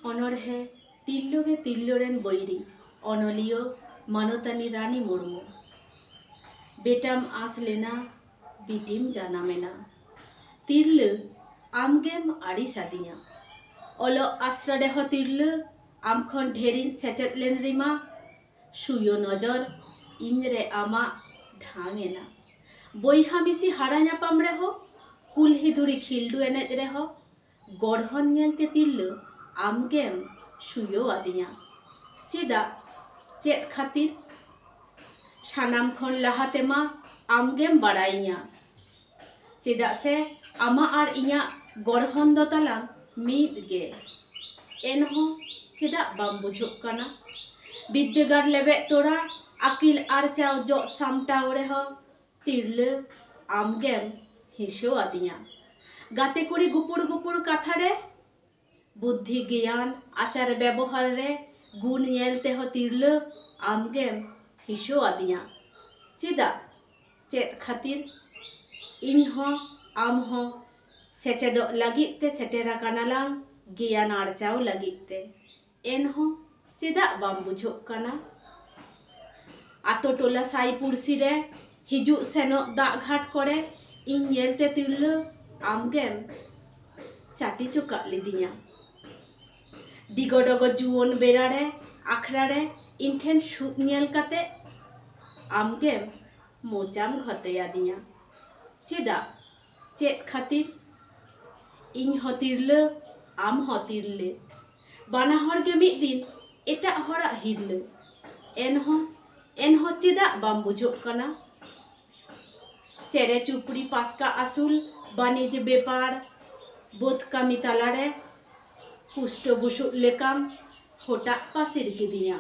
অনড়হে তিল্লগে তিল্লরেন বৈরি অনলীয় মানতানি রানী মুর্মু। बेटाम आस लेना बिटिम जानामेना तिरले आमगेम आड़ी सादिया ओलो आश्रा देह तिरले आम खन ढेरिन सेचेत लेन रिमा सुयो नजर इनरे आमा ढांगेना बइहा मिसी हारा नापाम रेहो कुल्ही धुरी खिल्डु एनेज रेहो गढ़हन नेलते तिरले आमगेम सुयो आदिया चेदा चेत खातिर सानाम खन लाहाते मा आमगेम बाड़ाइया चेदा से आमा आर इया गढ़हन दो तलां मीद गे एनहो चेदा बाम बुझुक काना विद्यागार लेबे तोड़ा आकिल आर चाव जो सामटाव रेहो तिरले आमगेम हिसो आदिया गाते कुड़ी गुपुड़ गुपुड़ कथा रे बुद्धि ज्ञान आचार व्यवहार रे गुण नेलते हो तिरले आमगेम हिसो आदिया चेदा चेत खातिर इनहो आमहो सेचेदो लगित ते सेटेरा कानालां ज्ञान आरचाव लगित ते एनहो चेदा बाम बुझोक काना आतो टोला साई पुरसी रे हिजु सेनो दा घाट करे इन नेलते तिरले आमगेम चाटी चुका लिदिया दिगोडगो जुवन बेरा रे आखड़ा रे इन ठेन सुद नेल काते आमगेम मोचाम घतेया दिया चेदा चेत खातिर इन हो तिरले आम हो तिरले बाना हर गे मिद दिन एटा हरा हिरले एनहो चेदा बाम बुझोक काना चेरे चुपड़ी पासका आसुल बानिज बेपार बोध कामी तालारे पुष्ट बुसुक लेकाम होटा पासिर गिदिया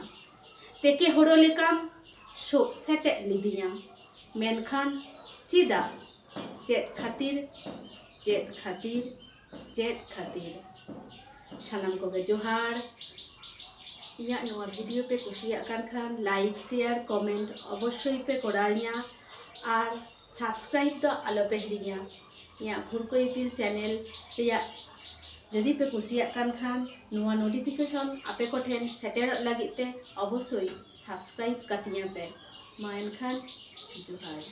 तेके होड़ो लेकाम सो सेटे लिदिया मेनखान चेदा चेत खातिर चेत खातिर चेत खातिर सानाम कोगे जोहार इया नोआ भिडियो पे कुसिया कान खान लाइक शेयर कमेंट अवश्य पे कोराइया और सब्सक्राइब तो आलो पे हिरिया इया भुरको इपिल चैनल रिया जदि पे कुसिया कान खान नोआ नोटिफिकेशन आपे को ठेन सेटेर लगिते अवश्य सब्सक्राइब कातिया पे मा एनखान जोहार।